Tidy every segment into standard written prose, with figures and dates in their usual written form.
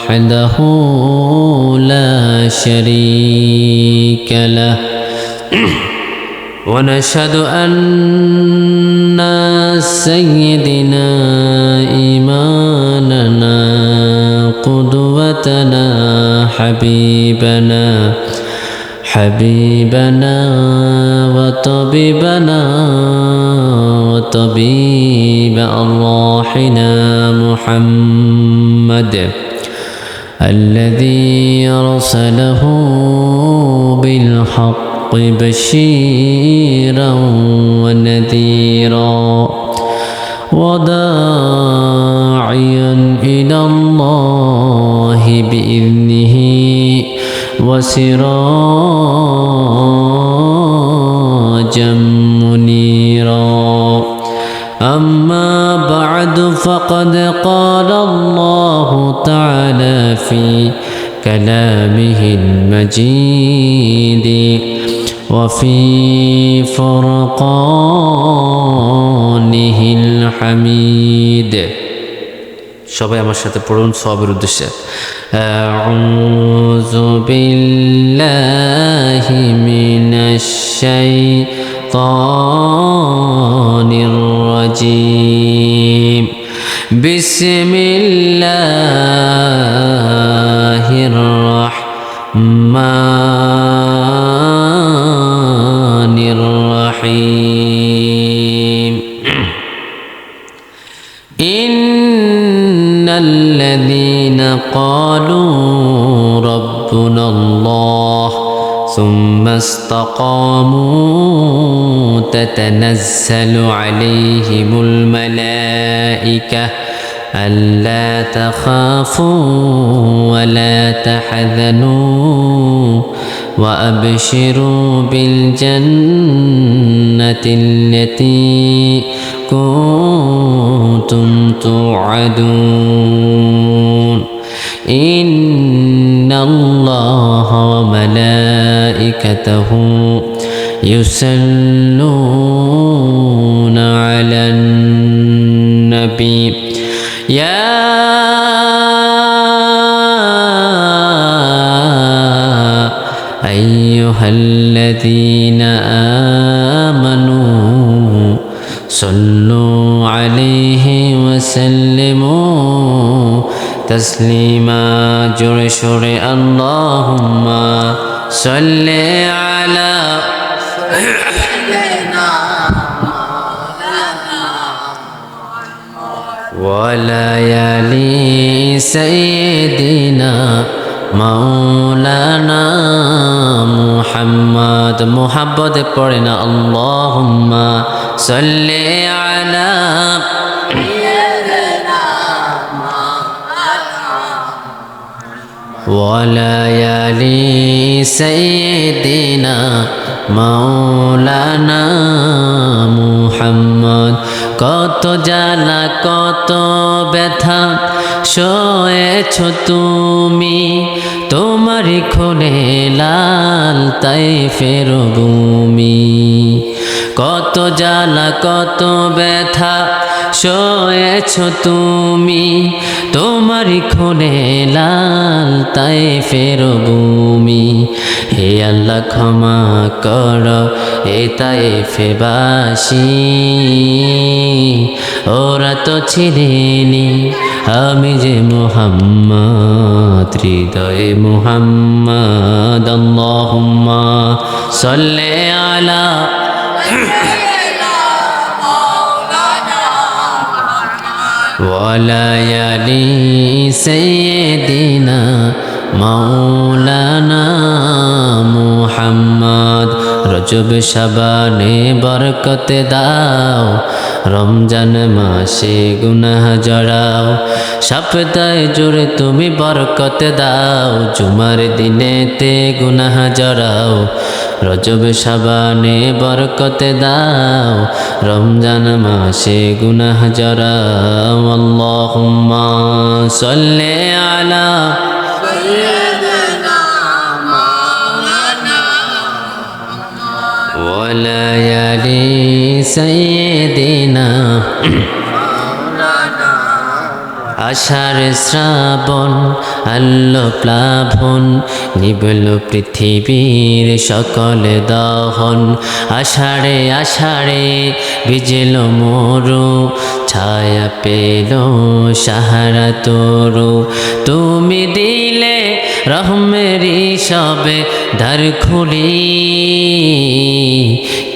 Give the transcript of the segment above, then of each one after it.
وحده لا شريك له ونشهد أن سيدنا إمامنا قدوتنا حبيبنا وطبيب أرواحنا محمد الذي أرسله بالحق بشيرا ونذيرا وداعيا إلى الله بإذنه وسراجا منيرا أما بعد فقد قال الله تعالى في كلامه المجيد وفي فرقانه الحميد সবাই আমার সাথে পড়ুন সবের উদ্দেশ্যে আউযু বিল্লাহি মিনাশ শাইতানির রাজীম বিসমিল্লাহির রাহমানির রাহিম الذين قالوا ربنا الله ثم استقاموا تتنزل عليهم الملائكة ألا تخافوا ولا تحزنوا وأبشروا بالجنة التي كنتم توعدون إن الله وملائكته يصلون على النبي يا أيها الذين آمنوا صلوا عليه وسلموا تسليما جرشر اللهم صل على وليالي سيدنا مولانا محمد محبت پڑھنا اللهم صل على وليالي سيدنا مولانا محمد কত জ্বালা কত ব্যথা সয়েছো তুমি তোমারই খুনে লাল তাইফের ভূমি কত জ্বালা কত ব্যথা সয়েছো তুমি তোমারই খুনে লাল তাইফের ভূমি হে আল্লাহ ক্ষমা করো এ তাইফবাসী ওরা তো ছিলেনি আমি যে মুহাম্মদ হৃদয়ে মুহাম্মদ আল্লাহুম্মা সাল্লি আলা ওয়ালায়ালি সাইয়্যিদিনা মাওলানা মুহাম্মদ রজব শাবানে বরকত দাও রমজান মাসে গুনাহ জড়াও সপ্তাহে জুড়ে তুমি বরকত দাও জুমার দিনেতে গুনাহ জড়াও রজব শাবানে বরকত দাও রমজান মাসে গুনাহ জড়াও আল্লাহুম্মা সাল্লি আলা ওয়ালায়ালি সাইয়্যিদিনা আষাঢ় শ্রাবণ আল্লো প্লাবন নিবল পৃথিবীর সকল দহন আষাঢ়ে আষাঢ়ে ভিজল মরু ছায়া পেল সাহারা তরু তুমি দিলে রহমেরি সবে দ্বার খুলি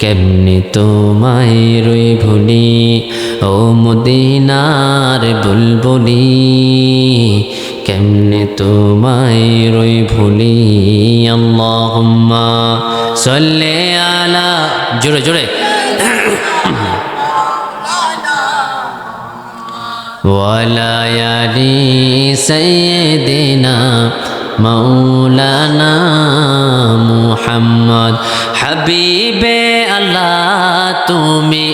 কেমনি তোমায় রই ভুলি ও মদিনার বুলবুলি কেমনে তোমায় রই ভুলি আল্লাহুম্মা সাল্লি আলা জোরে জোরে ওয়ালায়ালি সাইয়্যিদিনা মাওলানা মুহাম্মদ হাবিবে আল্লাহ তুমি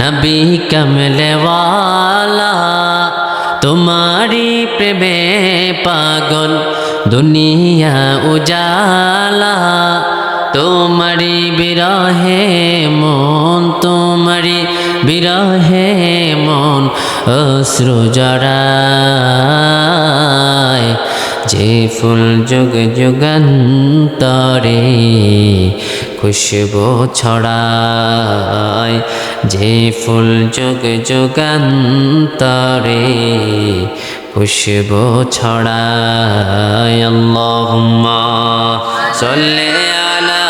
নবী কমলে ওয়ালা তোমারি প্রেমে পাগল দুনিয়া উজালা তোমারি বিরহে মন তোমারি বিরহে মন অশ্রু জড়ায় যে ফুল যুগ যুগান্তরে খুশবু ছড়ায় যে ফুল যুগ যুগান্তরে খুশবু ছড়ায় আল্লাহুম্মা সাল্লি আলা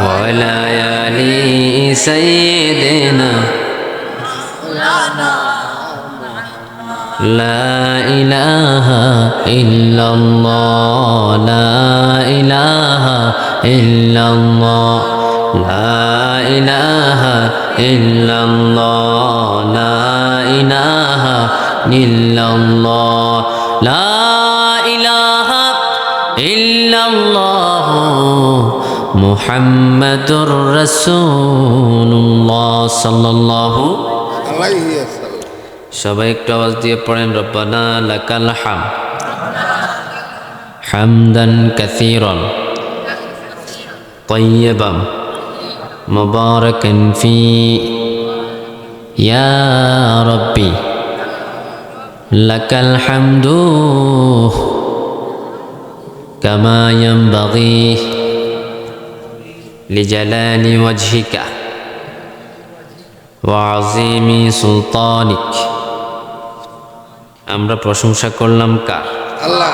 ওয়ালা আলি সাইয়্যিদিনা لا إله إلا الله لا إله إلا الله لا إله إلا الله لا إله إلا الله لا إله إلا الله محمد رسول الله صلى الله عليه وسلم সবাই একটু আওয়াজ দিয়ে পড়েন রব্বানা লাকাল হামদ হামদান কাসীরান তাইয়্যিবান মুবারাকান ফি ইয়া রাব্বি লাকাল হামদু কামা ইয়ানবাগি লিজালালি ওয়াজহিকা ওয়া আযীমি সুলতানিক আমরা প্রশংসা করলাম কার? আল্লাহ।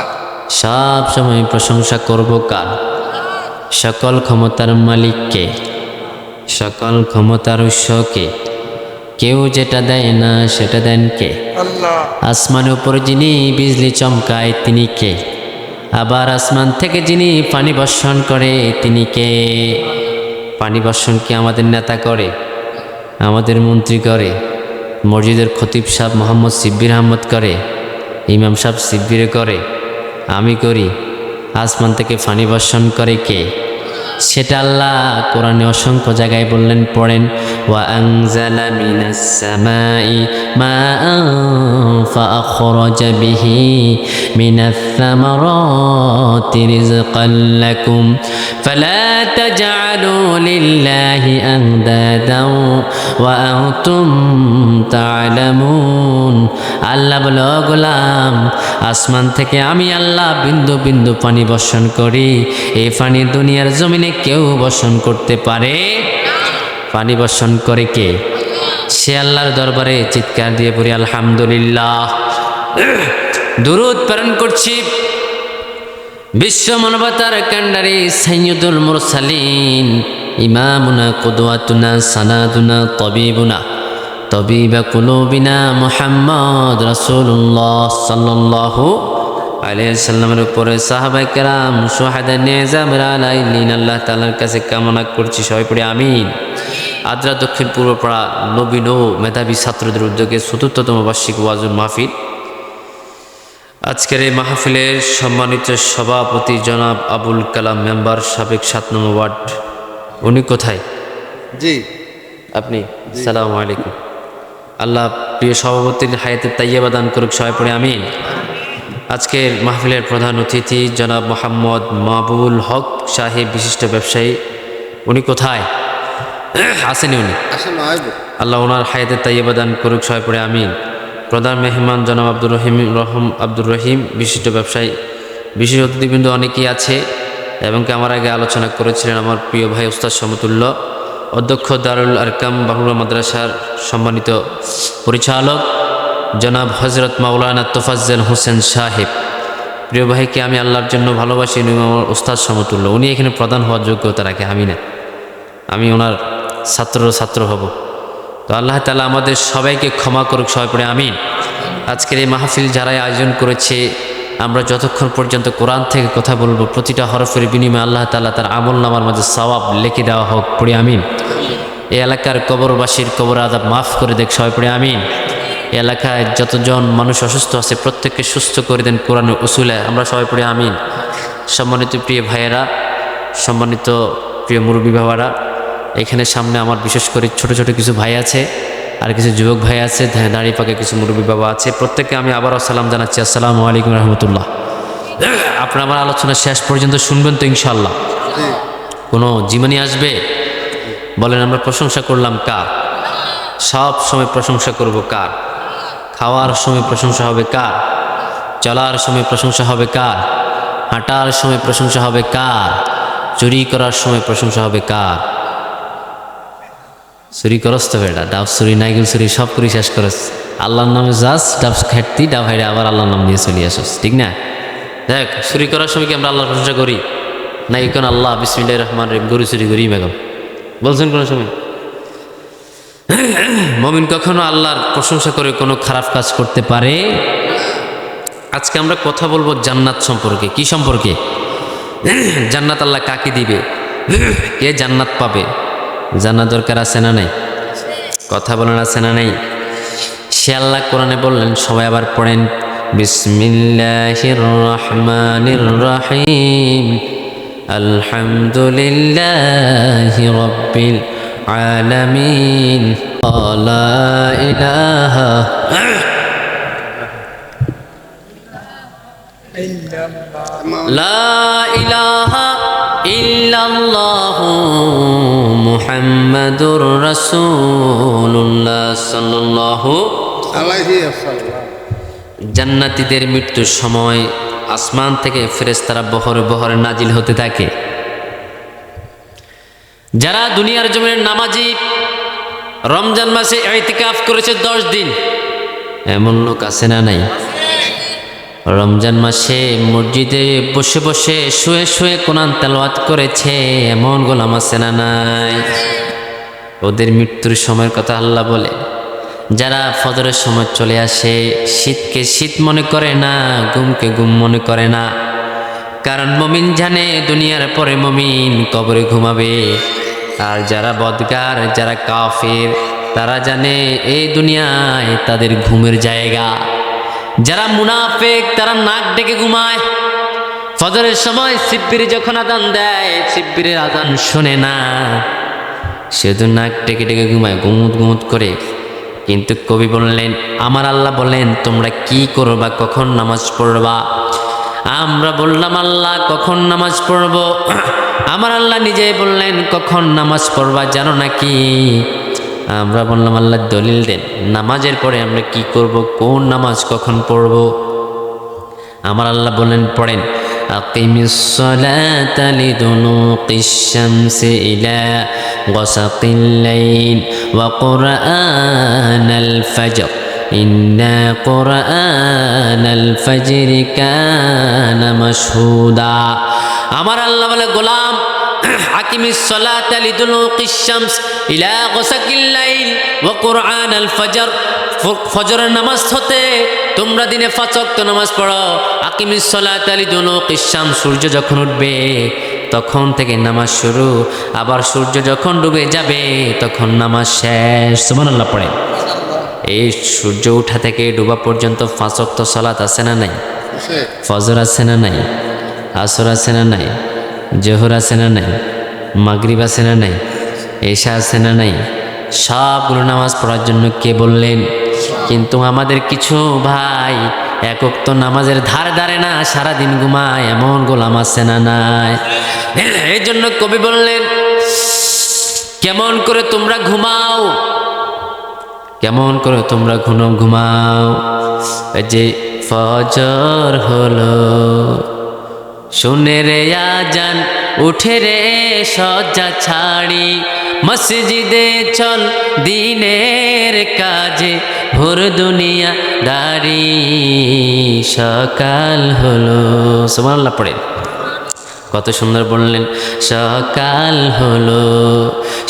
সব সময় প্রশংসা করব কার? সকল ক্ষমতার মালিককে, সকল ক্ষমতার উৎসকে। কেউ যেটা দেয় না সেটা দেন কে? আল্লাহ। আসমানের উপর যিনি বিজলি চমকায় তিনি কে? আবার আসমান থেকে যিনি পানি বর্ষণ করে তিনি কে? পানি বর্ষণ কি আমাদের নেতা করে, আমাদের মন্ত্রী করে, মসজিদের খতিব সাহেব মোহাম্মদ সিব্বির আহমদ করে, ইমাম সাহেব সিব্বিরে করে, আমি করি? আসমান থেকে পানি বর্ষণ করে কে? সেটা আল্লাহ কোরআনে অসংখ্য জায়গায় বললেন, পড়েন, ওয়া আনজালা মিনাস সামাই মাআন ফাআখরাজা বিহি মিনাস সামারাতি রিজকান লাকুম ফালা তাজআলু লিল্লাহি আনদাদান ওয়া আনতুম তা'লামুন। আল্লাহ বলে, ও গোলাম, আসমান থেকে আমি আল্লাহ বিন্দু বিন্দু পানি বর্ষণ করি। এই পানি দুনিয়ার জমিনে কেউ বর্ষণ করতে পারে? পানি বর্ষণ করে কে? সে আল্লাহর দরবারে চিৎকার দিয়ে পড়ি আলহামদুলিল্লাহ। দুরূদ প্রেরণ করছি বিশ্ব মানবতার কান্ডারি সাইয়্যিদুল মুরসালিন ইমামুনা কুদওয়াতুনা সানাদুনা তবিবুনা তবিবা কুলুবিনা মুহাম্মদ রাসূলুল্লাহ সাল্লাল্লাহু আলাইহি সাল্লামের উপরে সাহাবায়ে কেরাম শুহাদা নিজামের আলাইহিন আল্লাহ তাআলার কাছে কামনা করছি, সবাই পড়ি আমিন। আদ্রা দক্ষিণ পূর্বপাড়া নবীন ও মেধাবী ছাত্রদের উদ্যোগে ৪৪তম বার্ষিক ওয়াজুল মাহফিল। আজকের এই মাহফিলের সম্মানিত সভাপতি জনাব আবুল কালাম মেম্বার, সাবেক ৭ নম্বর ওয়ার্ড। উনি কোথায়? জি আপনি। আসসালামু আলাইকুম। আল্লাহ প্রিয় সভাপতির হায়াতে তাইয়্যিবা দান করুক, সবাই পড়ে আমিন। আজকের মাহফিলের প্রধান অতিথি জনাব মোহাম্মদ মাহবুবুল হক সাহেব, বিশিষ্ট ব্যবসায়ী। উনি কোথায়? আসেনি উনি? আল্লাহ ওনার হায়াতে তাইয়্যিবা দান করুক, সবাই পড়ে আমিন। প্রধান মেহমান জনাব আব্দুর রহিম বিশিষ্ট ব্যবসায়ী, বিশেষ অতিথিবৃন্দ অনেকেই আছে এবং কি আমার আগে আলোচনা করেছিলেন আমার প্রিয় ভাই উস্তাদ সমতুল্য অধ্যক্ষ দারুল আরকাম বাহুরা মাদ্রাসার সম্মানিত পরিচালক জনাব হজরত মাওলানা তোফাজ্জল হোসেন সাহেব। প্রিয় ভাইকে আমি আল্লাহর জন্য ভালোবাসি, উনি আমার উস্তাদ সমতুল্য। উনি এখানে প্রধান হওয়ার যোগ্যতা রাখে, আমি না। আমি ওনার ছাত্র হব। তো আল্লাহ তাআলা আমাদের সবাইকে ক্ষমা করুক, সবাই পড়ে আমিন। আজকের এই মাহফিল যারাই আয়োজন করেছে, আমরা যতক্ষণ পর্যন্ত কোরআন থেকে কথা বলবো প্রতিটা হরফের বিনিময়ে আল্লাহ তাআলা তার আমল নামার মাঝে সওয়াব লিখে দেওয়া হোক, পড়ে আমিন। এই এলাকার কবরবাসীর কবর আযাব মাফ করে দেখ, সবাই পড়ে আমিন। এই এলাকায় যতজন মানুষ অসুস্থ আছে প্রত্যেককে সুস্থ করে দেন কোরআনের উসুলে, আমরা সবাই পড়ে আমিন। সম্মানিত প্রিয় ভাইয়েরা, সম্মানিত প্রিয় মুরব্বী বাবারা, এখানে সামনে আমার বিশেষ করে ছোট ছোট কিছু ভাই আছে, আর কিছু যুবক ভাই আছে, দাঁড়িয়ে পাকে কিছু মুরব্বী বাবা আছে, প্রত্যেককে আমি আবারও সালাম জানাচ্ছি, আসসালামু আলাইকুম রহমতুল্লাহ। আপনারা আমার আলোচনা শেষ পর্যন্ত শুনবেন তো ইনশাআল্লাহ? কোনো জীবনী আসবে? বলেন আমরা প্রশংসা করলাম কার? সব সময় প্রশংসা করব কার? খাওয়ার সময় প্রশংসা হবে কার? চলার সময় প্রশংসা হবে কার? হাঁটার সময় প্রশংসা হবে কার? চুরি করার সময় প্রশংসা হবে কার? চুরি করস তো বেটা, ডাব চুরি নাইগুল চুরি সব করে শেষ করস, আল্লাহর নামে যাস ডাব খেটতি, ডাব হাইরে আবার আল্লাহর নাম নিয়ে চলে আসস, ঠিক না? দেখ, চুরি করার সময় কি আমরা আল্লাহর প্রশংসা করি? না এখন আল্লাহ বিসমিল্লাহির রহমানির রহিম গরু চুরি করি বেগম বলছেন কোনো সময়? মুমিন কখনো আল্লাহর প্রশংসা করে কোনো খারাপ কাজ করতে পারে? আজকে আমরা কথা বলবো জান্নাত সম্পর্কে। কি সম্পর্কে? জান্নাত আল্লাহ কাকে দিবে, কে জান্নাত পাবে? জানা দরকার আছে না নাই? কথা বলেন আছে না নাই? সে আল্লাহ কোরআনে বললেন, সবাই আবার পড়েন, বিসমিল্লাহির রহমানির রহিম আলহামদুলিল্লাহি রাব্বিল আলামিন লা ইলাহা লা ইলাহা ইল্লাল্লাহু মুহাম্মাদুর রাসূলুল্লাহ সাল্লাল্লাহু আলাইহি ওয়াসাল্লাম। জান্নাতীদের মৃত্যুর সময় আসমান থেকে ফেরেশতারা বহরে বহরে নাজিল হতে থাকে। যারা দুনিয়ার জমিনের নামাজি, রমজান মাসে ইতিকাফ করেছে 10 দিন, এমন লোক আছে না নাই? রমজান মাসে মসজিদে বসে বসে শুয়ে শুয়ে কোরআন তেলাওয়াত করেছে, এমন গোলাম আছে না নাই? ওদের মৃত্যুর সময়ের কথা আল্লাহ বলে। যারা ফজরের সময় চলে আসে, শীতকে শীত মনে করে না, ঘুমকে ঘুম মনে করে না, কারণ মুমিন জানে দুনিয়ার পরে মুমিন কবরে ঘুমাবে। আর যারা বদকার, যারা কাফির, তারা জানে এই দুনিয়ায় তাদের ঘুমের জায়গা। যারা মুনাফিক তারা নাক ডেকে ঘুমায়। ফজরের সময় শিব্বির যখন আজান দেয়, শিব্বিরের আজান শোনে না, শুধু নাক ডেকে ডেকে ঘুমায়, গুমুত গুমুত করে। কিন্তু কবি বললেন, আমার আল্লাহ বলেন তোমরা কি করবা, কখন নামাজ পড়বা? আমরা বললাম আল্লাহ কখন নামাজ পড়ব? আমার আল্লাহ নিজেই বললেন কখন নামাজ পড়বা জানো নাকি? আমরা বললাম আল্লাহ দলিল দেন, নামাজের পরে আমরা কি করব, কোন নামাজ কখন পড়ব? আমার আল্লাহ বলেন পড়েন, আকিমিস সালাতা লিদুনুকিশ শামসি ইলা গাসাকিল লাইল ওয়া কুরআনাল ফাজর ইন্না কুরআনাল ফাজরি কানা মাশহুদা। আমার আল্লাহ বলে, গোলাম আকিমিস সালাতা লিদুনুকিশ শামস ইলা গাসাকিল লাইল ওয়া কুরআনাল ফাজর, ফজরের নামাজ হতে তোমরা দিনে 5 ওয়াক্ত নামাজ পড়ো। আকিমিস সালাতা লিদুনুকিশ শামস, সূর্য যখন উঠবে তখন থেকে নামাজ শুরু, আবার সূর্য যখন ডুবে যাবে তখন নামাজ শেষ। সুবহানাল্লাহ পড়ে। এই সূর্য ওঠা থেকে ডুবা পর্যন্ত 5 ওয়াক্ত সালাত আছে না নাই? ফজর আছে না নাই? আসর আছে না নাই? জোহর আছে না নাই? মাগরিব আছে না নাই? এশা আছে না নাই? সবগুলো নামাজ পড়ার জন্য কে বললেন? কিন্তু আমাদের কিছু ভাই এক ওয়াক্ত নামাজের ধার ধারে না, সারাদিন ঘুমায়, এমন গোলাম আছে না নাই? এই জন্য কবি বললেন, কেমন করে তোমরা ঘুমাও, কেমন করে তোমরা ঘুমাও। এই যে ফজর হলো, শুনে রে আজান, উঠে রে সজ্জা ছাড়ি, মসজিদে চল দিনের কাজে, ভোর দুনিয়া দাঁড়ি, সকাল হলো। সুবহানাল্লাহ পড়েন, কত সুন্দর বললেন, সকাল হলো,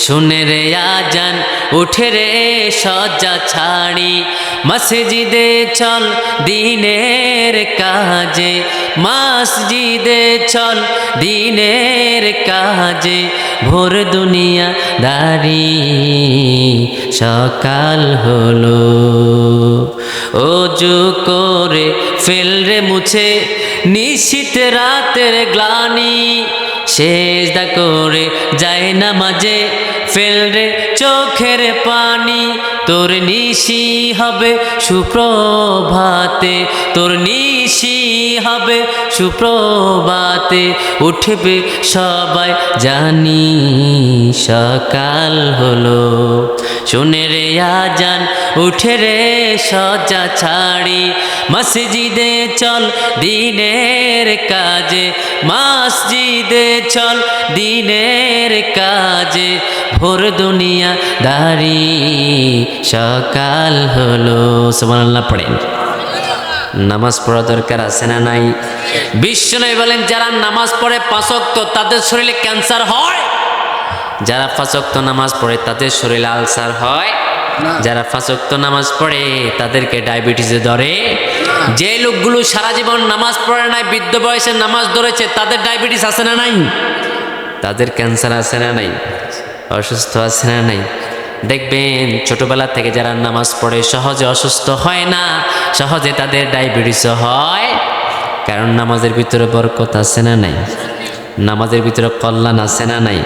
শুনে রে আজান, উঠে রে সজ্জা ছাড়ি, মসজিদে চল দিনের কাজে, মসজিদে চল দিনের কাজে, ভোর দুনিয়া দাঁড়ি, সকাল হলো। ওযু করে ফেলরে মুছে নিশীত রাতের গ্লানি, সেজদা করে যায় নামাজে ফেলরে চোখের পানি, তোর নিশি হবে সুপ্রভাতে, তোর নিশি হবে সুপ্রভাতে, উঠবে সবাই জানি, সকাল হলো। শুনে রে আজান, উঠে রে সজ্জা ছাড়ি, মসজিদে চল দিনের কাজে, মসজিদে চল দিনের কাজে, ভোর দুনিয়া দাঁড়ি, সকাল হলো। সুবহানাল্লাহ পড়েন। নামাজ পড়া দরকার আছে না নাই? বিশ্বনবী বলেন, যারা নামাজ পড়ে 5 ওয়াক্ত তাদের শরীরে ক্যান্সার হয়, যারা 5 ওয়াক্ত নামাজ পড়ে তাদের শরীরে আলসার হয়, যারা 5 ওয়াক্ত নামাজ পড়ে তাদেরকে ডায়াবেটিসে ধরে। যে লোকগুলো সারা জীবন নামাজ পড়ে নাই, বৃদ্ধ বয়সে নামাজ ধরেছে, তাদের ডায়াবেটিস আছে না নাই? তাদের ক্যান্সার আছে না নাই? অসুস্থ আছে না নাই? দেখবেন ছোটবেলা থেকে যারা নামাজ পড়ে সহজে অসুস্থ হয় না, সহজে তাদের ডায়াবেটিসও হয়, কারণ নামাজের ভিতরে বরকত আছে না নাই? নামাজের ভিতরে কল্যাণ আছে না নাই?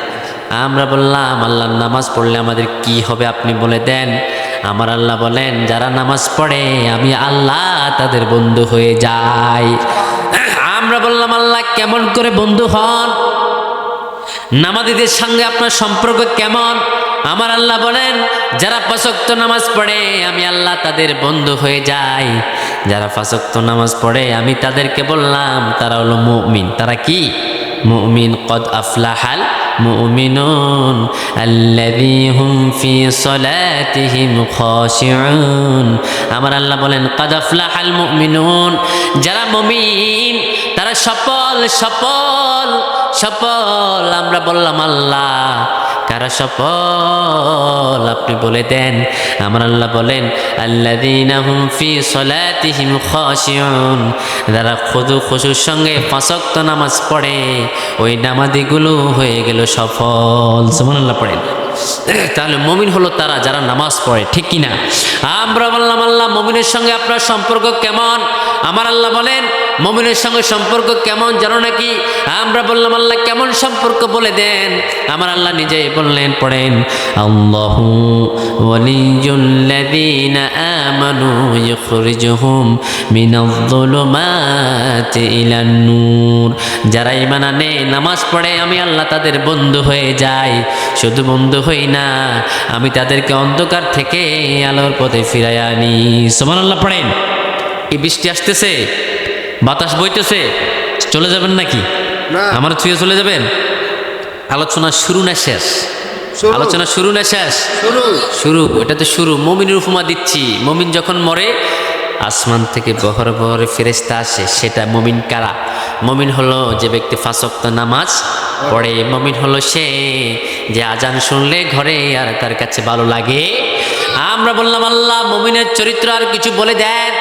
আমরা বললাম আল্লাহ নামাজ পড়লে আমাদের কি হবে আপনি বলে দেন। আমার আল্লাহ বলেন, যারা নামাজ পড়ে আমি আল্লাহ তাদের বন্ধু হয়ে যাই। আমরা বললাম আল্লাহ কেমন করে বন্ধু হন, নামাজীদের সঙ্গে আপনার সম্পর্ক কেমন? আমার আল্লাহ বলেন, যারা 5 ওয়াক্ত নামাজ পড়ে আমি আল্লাহ তাদের বন্ধু হয়ে যাই। যারা 5 ওয়াক্ত নামাজ পড়ে আমি তাদেরকে বললাম তারা হলো মুমিন। তারা কি? মুমিন। কদ আফলাহাল মুমিনুন আল্লাযী হুম ফি সলাতিহিম খাশিউন। আমার আল্লাহ বলেন, কদ আফলাহাল মুমিনুন, যারা মুমিন তারা সফল সফল সফল। আমরা বললাম আল্লাহ কারা সফল আপনি বলে দেন। আমার আল্লাহ বলেন, আল্লাযীনা হুম ফি সলাতিহিম খাশিউন, যারা খুদু খুশুর সঙ্গে 5 ওয়াক্ত নামাজ পড়ে ওই নামাজীগুলো হয়ে গেল সফল। সুবহানাল্লাহ পড়েন। তাহলে মুমিন হলো তারা যারা নামাজ পড়ে, ঠিক কিনা? আমরা বললাম আল্লাহ মুমিনের সঙ্গে আপনার সম্পর্ক কেমন? আমার আল্লাহ বলেন, মুমিনের সঙ্গে সম্পর্ক কেমন জানো নাকি? আমরা বললাম আল্লাহ কেমন সম্পর্ক বলে দেন। আমার আল্লাহ নিজেই বললেন, পড়েন, আল্লাহু ওয়ালিয়ুল্লাযীনা আমানু ইখরিজুহুম মিনায-যুলুমাতি ইলান নূর। যারা ঈমান আনে নামাজ পড়ে আমি আল্লাহ তাদের বন্ধু হয়ে যাই। শুধু বন্ধু হই না, আমি তাদেরকে অন্ধকার থেকে আলোর পথে ফিরাই আনি। সুবহানাল্লাহ পড়েন। এই বৃষ্টি আসতেছে, বাতাস বইতেছে, চলে যাবেন নাকি? আমার ছুঁয়ে চলে যাবেন? আলোচনা শুরু না শেষ? আলোচনা শুরু না শেষ? শুরু। এটা তো শুরু। মুমিনের উপমা দিচ্ছি। মুমিন যখন মরে আসমান থেকে বহর বহরে ফেরেশতা আসে। সেটা মুমিন কারা? মুমিন হলো যে ব্যক্তি 5 ওয়াক্ত নামাজ পড়ে। মুমিন হলো সে যে আজান শুনলে ঘরে আর তার কাছে ভালো লাগে। আমরা বললাম আল্লাহ মুমিনের চরিত্র আর কিছু বলে দেন।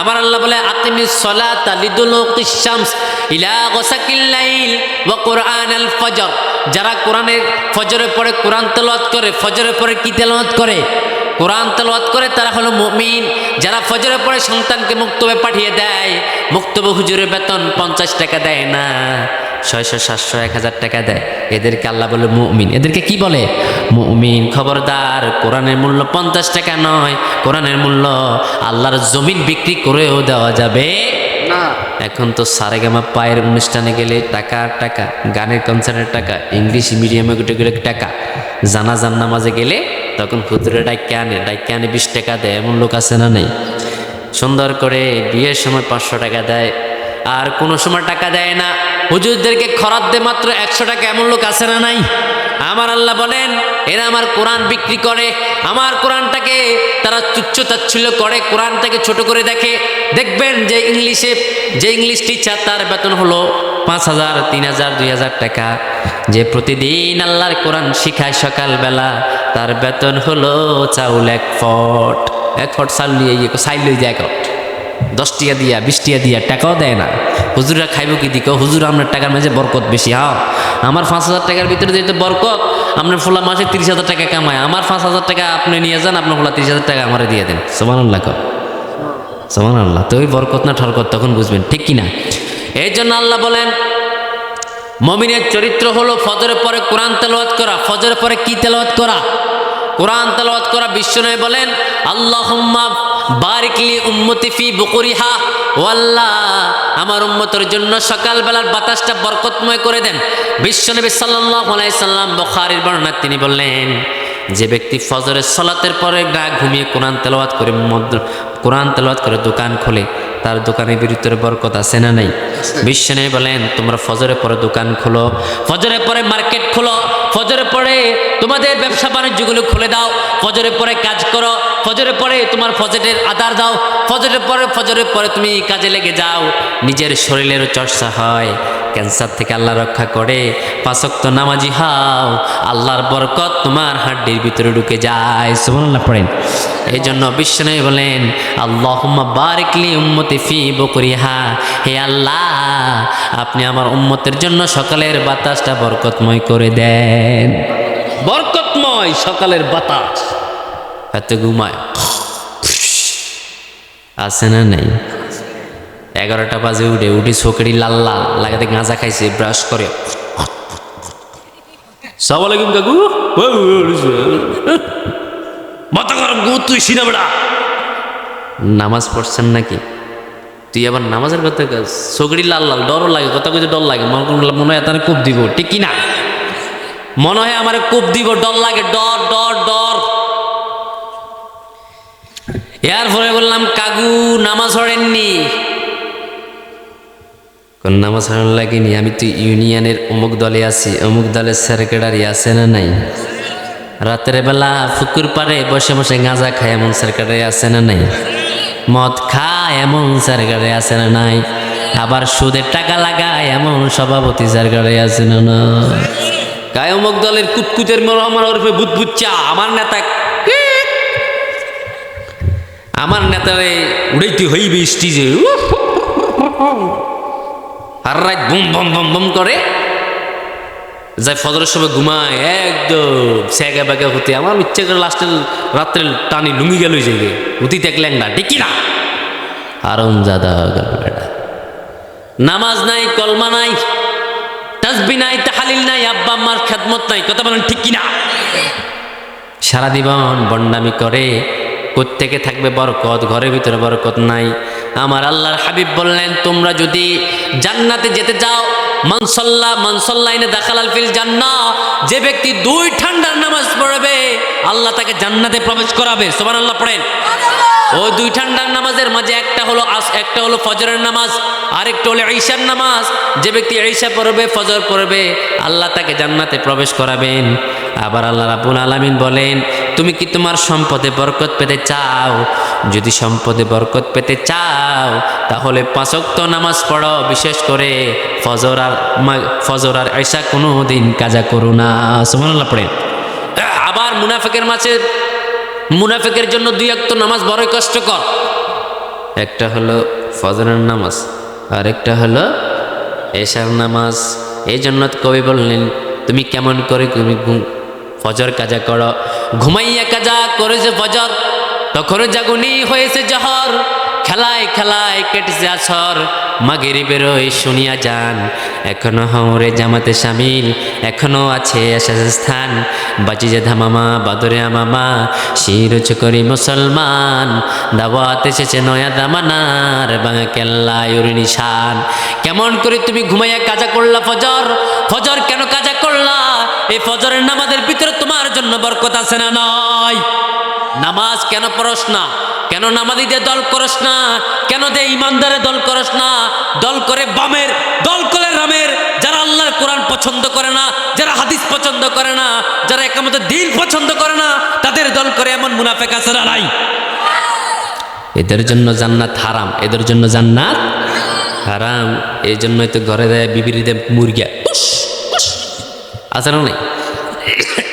আমার আল্লাহ বলে, আকিমিস সালাতা লিদুলুকিশ শামস ইলা গাসাকিল লাইল ওয়া কুরআনাল ফজর। যারা কোরআনের ফজরের পরে কোরআন তেলাওয়াত করে, ফজরের পরে কি তেলাওয়াত করে? কোরআন তেলাওয়াত করে, তারা হলো মুমিন। যারা ফজরের পরে সন্তানকে মুক্তবে পাঠিয়ে দেয়, মুক্তবে হুজুরের বেতন 50 টাকা দেয় না, 600 700 1000 টাকা দেয়, এদেরকে আল্লাহ বলে মুমিন। এদেরকে কি বলে? মুমিন। খবরদার, কোরআনের মূল্য 50 টাকা নয়, কোরআনের মূল্য আল্লাহর জমিন বিক্রি করেও দেওয়া যাবে না। এখন তো সারেগামা পায়ের অনুষ্ঠানে গেলে টাকা টাকা, গানের কনসার্টের টাকা, ইংলিশ মিডিয়ামে গেলে টাকা। জানাজার নামাজে গেলে তখন হুজুরে ডাইকে আনে 20 টাকা দেয়, এমন লোক আছে না নেই? সুন্দর করে বিয়ের সময় 500 টাকা দেয়, আর কোনো সময় টাকা দেয় না, হুজুরদেরকে খরাত দেয় মাত্র 100 টাকা, এমন লোক আছে না নাই? আমার আল্লাহ বলেন এরা আমার কোরআন বিক্রি করে, আমার কোরআনটাকে তারা তুচ্ছ তাচ্ছিল্য করে, কোরআনটাকে ছোট করে দেখে। দেখবেন যে ইংলিশ টিচার তার বেতন হলো 5,000, 3,000, 2,000 টাকা। যে প্রতিদিন আল্লাহর কোরআন শিখায় সকালবেলা, তার বেতন হলো চাউল 1 ফট চাউল নিয়ে চাইল যায় 1 ফট, 10 টাকা দিয়া 20 টাকা দিয়া, টাকাও দেয় না। হুজুরা খাইব কি দিক? হুজুর আপনার টাকার মাঝে বরকত বেশি। হ্যাঁ, আমার 5,000 টাকার ভিতরে যেহেতু বরকত, আপনার ফোলা মাসে 30,000 টাকা কামায়, আমার 5,000 টাকা আপনি নিয়ে যান, আপনার ফোলা 30,000 টাকা আমার দিয়ে দেন। সুবহানাল্লাহ কর, সুবহানাল্লাহ। তো ওই বরকত না ঠরকত তখন বুঝবেন, ঠিক কিনা? এই জন্য আল্লাহ বলেন মুমিনের চরিত্র হলো ফজরের পরে কোরআন তেলাওয়াত করা। ফজরের পরে কি তেলাওয়াত করা? কোরআন তেলাওয়াত করা। বিশ্বনবী বলেন আল্লাহুম্মা বারিকলি উম্মতি ফি বুকুরিহা, ও আল্লাহ আমার উম্মতের জন্য সকালবেলার বাতাসটা বরকতময় করে দেন। বিশ্বনবী সাল্লাল্লাহু আলাইহি সাল্লাম বুখারীর বর্ণনা তিনি বললেন যে ব্যক্তি ফজরের সালাতের পরে না ঘুমিয়ে কোরআন তেলাওয়াত করে দোকান খোলে, তার দোকানের ভিতরে বরকত আছে না নাই? বিশ্বনবী বলেন তোমরা ফজরের পরে দোকান খোলো, ফজরের পরে মার্কেট খোলো, ফজরের পরে তোমাদের ব্যবসা বাণিজ্যগুলো খুলে দাও, ফজরের পরে কাজ করো, ফজরের পরে তোমার ফজরের আদার দাও, ফজরের পরে তুমি কাজে লেগে যাও, নিজের শরীরেরও চর্চা হয়, ক্যান্সার থেকে আল্লাহ রক্ষা করে, 5 ওয়াক্ত নামাজি হও, আল্লাহর বরকত তোমার হাড্ডির ভিতরে ঢুকে যায়। সুবহানাল্লাহ পড়েন। এই জন্য বিশ্বনবী বলেন আল্লাহুম্মা বারিকলি উম্মতি ফি বুকুরিহা, হে আল্লাহ আপনি আমার উম্মতের জন্য সকালের বাতাসটা বরকতময় করে দেন। বরকতময় সকালের বাতাস। এত ঘুমায় আছে না নাই? 11টা বাজে উঠে চোখেরই লাল লাল লাগাতে গাঁজা খাইছে, ব্রাশ করে সালাম আলাইকুম কাকু, মাথা গরম গো, তুই সিনা বেড়া নামাজ পড়ছেন নাকি? তুই আবার নামাজের কথা চোখেরই লাল লাল, ডরও লাগে, কথা কইতে ডর লাগে, মনে হয় তারা কোপ দিব, ঠিক কিনা? মনে হয় আমার কোপ দিব, ডর লাগে, ডর ডর ডর। এর পরে বললাম কাকু নামাজ পড়েননি? কোন নামাজ পড়ানো লাগেনি, আমি তো ইউনিয়নের অমুক দলে আছি, অমুক দলের সেক্রেটারি আছে না নাই? রাতের বেলা পুকুর পাড়ে বসে বসে গাঁজা খায় এমন সেক্রেটারি আছে না নাই? মদ খায় এমন সেক্রেটারি আছে না নাই? আবার সুদের টাকা লাগায় এমন সভাপতি সেক্রেটারি আছে না না? গায়ে অমুক দলের কুতকুতের মরহমান ওরফে বুদবুচ্চা, আমার নেতারে উড়াইতে হইবে স্টিজে, আর রাত বুম বম বম বম করে যায়, ফজরের সময় ঘুমায় একদম স্যাগা ব্যাগা হতে। আমার ইচ্ছা করে লাস্টের রাত্রে টানি লুঙ্গি গেল যাইবে, হতি দেখলেন না, ঠিক না? আরম জাদা নামাজ নাই, কলমা নাই, তাসবিহ নাই, তাহলিল নাই, আব্বা আম্মার খেদমত নাই, কথা বলেন ঠিক কিনা? সারা জীবন বন্ডামি করে, কোত্থেকে থাকবে বরকত? ঘরের ভিতরে বরকত নাই। আমার আল্লাহর হাবিব বললেন তোমরা যদি জান্নাতে যেতে চাও, মানসাল্লাইনে দাখালাল ফিল জান্নাহ, যে ব্যক্তি 2 ঠান্ডার নামাজ পড়বে আল্লাহ তাকে জান্নাতে প্রবেশ করাবে। সুবহানাল্লাহ পড়েন। ওই 2 ঠান্ডার নামাজের মাঝে একটা হলো ফজরের নামাজ, আরেকটা হলো ঈশার নামাজ। যে ব্যক্তি ঈশা পড়বে, ফজর পড়বে, আল্লাহ তাকে জান্নাতে প্রবেশ করাবেন। আবার আল্লাহ রাব্বুল আলামিন বলেন তুমি কি তোমার সম্পদে বরকত পেতে চাও? যদি সম্পদে বরকত পেতে চাও তাহলে 5 ওয়াক্ত নামাজ পড়ো, বিশেষ করে ফজর আর ঈশা কোনো দিন কাজা করো না। সুবহানাল্লাহ পড়েন। আবার মুনাফিকের জন্য 2 ওয়াক্ত নামাজ বড়ই কষ্টকর। একটা হলো ফজরের নামাজ, আর একটা হলো ঈশার নামাজ। এই জন্য কবি বললেন তুমি কেমন করে তুমি ফজর কাজা করো, ঘুমাইয়া কাজা করেছে ফজর, তখন জাগুনি হয়েছে জহর, খেলায় খেলায় কেটেছে আসর, মাগরিবের শুনিয়া যান, এখনো হমরে জামাতে শামিল, এখনো আছে আশার স্থান, বাজিজে ধামামা বাদরে আমামা, শিরোচ করি মুসলমান, দাওয়াত এসেছে নয়া দামানার, বাঙা কেল্লায় ওর নিশান। কেমন করে তুমি ঘুমাইয়া কাজা করলা ফজর? ফজর কেন কাজা করলা? এই ফজরের নামাজের ভিতরে তোমার জন্য বরকত আছে না নাই? নামাজ কেন পড়স না? কেন নামাজীদের দল করস না? কেন দে ইমানদারের দল করস না? দল করে বামের, দল করে রামের, যারা আল্লাহর কোরআন পছন্দ করে না, যারা হাদিস পছন্দ করে না, যারা একামতের দিন পছন্দ করে না, তাদের দল করে এমন মুনাফিক আছে না নাই? এদের জন্য জান্নাত হারাম, এদের জন্য জান্নাত হারাম। এই জন্যই তো ঘরে দেয় বিবিরিতে মুরগিয়া আছে না নাই?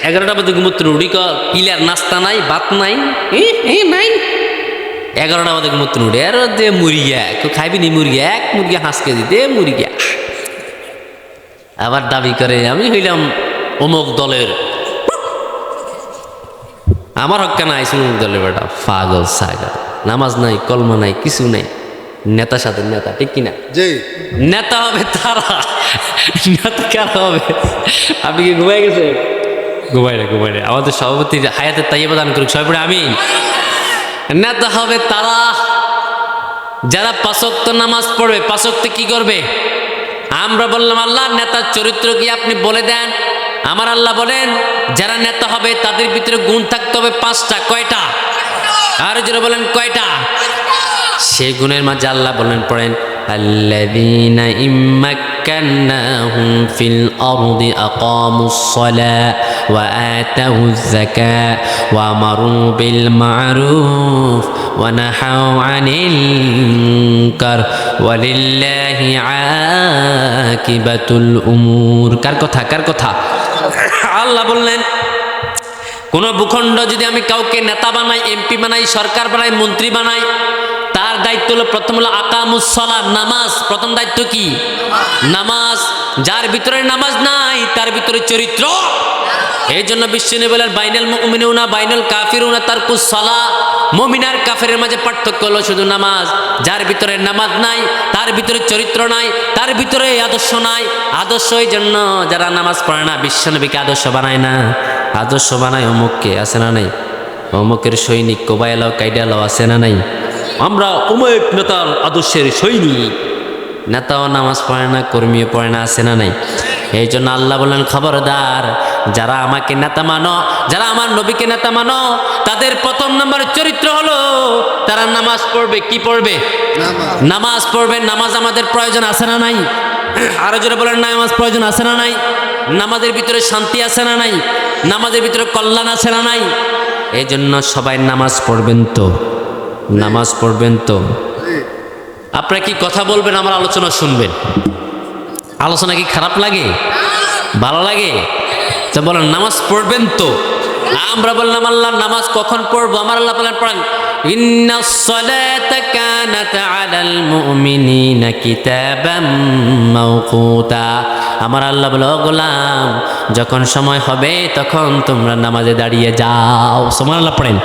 11টা বাজে ঘুমোতে উড়ি ক্লিয়ার, নাস্তা নাই, ভাত নাই, নাই। 11টা বাজে ঘুমোতে উড়ে আর দে মুরগিয়া, কেউ খাইবি নি মুরগিয়া? এক মুরগিয়া 5 কেজি দে মুরগিয়া। আবার দাবি করে আমি হইলাম অমুক দলের, আমার হক্কা নাই অমুক দলের বেটা। পাগল সাগর, নামাজ নাই, কলমা নাই, কিছু নাই। নেতা সাথে নেতা, ঠিক কিনা? নেতা হবে তারা, নেতা কারা হবে? আপনি কি ঘুমাই গেছে? ঘুমাই রে। আমাদের সভাপতি হায়াতের তাইয়্যিবা দান করুক সবাই পড়ে আমিন। নেতা হবে তারা যারা 5 ওয়াক্ত নামাজ পড়বে। 5 ওয়াক্তে কি করবে? আমরা বললাম আল্লাহ নেতার চরিত্র কি আপনি বলে দেন। আমার আল্লাহ বলেন যারা নেতা হবে তাদের ভিতরে গুণ থাকতে হবে 5টা। কয়টা? আর যারা বলেন কয়টা? সেই গুণের মাঝে আল্লাহ বলেন, পড়েন, আল্লাযীনা ইম্মাক্কান্নাহুম ফিল আরদি আকামুস সালাহ ওয়া আতাউয যাকাত ওয়া আমারু বিল মা'রুফ ওয়া নাহাউ আনিল মুনকার ওয়ালিল্লাহি আকিবাতুল উমুর। কার কথা? আল্লাহ বললেন কোন ভূখণ্ড যদি আমি কাউকে নেতা বানাই, এমপি বানাই, সরকার বানাই, মন্ত্রী বানাই, তার দায়িত্ব হলো প্রথম হলো আকামুস সালাহ, নামাজ। প্রথম দায়িত্ব কি? নামাজ। যার ভিতরে নামাজ নাই তার ভিতরে চরিত্র। এই জন্য বিশ্বনবী বলেন বাইনাল মুমিনুনা বাইনাল কাফিরুনা তারকুস সালাহ। মুমিন আর কাফেরের মাঝে পার্থক্য হলো শুধু নামাজ। যার ভিতরে নামাজ নাই তার ভিতরে চরিত্র নাই, তার ভিতরে আদর্শ নাই। আদর্শ এই জন্য যারা নামাজ পড়ে না বিশ্বনবীকে আদর্শ বানায় না। আদর্শ বানায় অমুককে, আছে না নাই? অমুকের সৈনিক কোবাইলাও কাইডালাও, আছে না নাই? আমরা অমুক নেতার আদর্শের সৈনিক। নেতাও নামাজ পড়ে না, কর্মীও পড়ে না, আছে না নাই? এই জন্য আল্লাহ বললেন খবরদার যারা আমাকে নেতা মানো, যারা আমার নবীকে নেতা মানো, তাদের প্রথম নম্বর চরিত্র হলো তারা নামাজ পড়বে। কি পড়বে? নামাজ পড়বে। নামাজ আমাদের প্রয়োজন আছে না নাই? আরো জোরে বলেন নামাজ প্রয়োজন আছে না নাই? নামাজের ভিতরে শান্তি আছে না নাই? নামাজের ভিতরে কল্যাণ আছে না নাই? এই জন্য সবাই নামাজ পড়বেন তো, নামাজ পড়বেন তো। আপনারা কি কথা বলবেন, আমার আলোচনা শুনবেন? আলোচনা কি খারাপ লাগে? ভালো লাগে? তো বলেন নামাজ পড়বেন তো। আমরা বললাম আল্লাহ নামাজ কখন পড়বো? আমার আল্লাহ বলেন পড়েন ইন্নাস সালাতা কানাত আলাল মুমিনিনা কিতাবাম মাওকুতা। আমার আল্লাহ বলে ও গোলাম যখন সময় হবে তখন তোমরা নামাজে দাঁড়িয়ে যাও। সুবহানাল্লাহ পড়েন।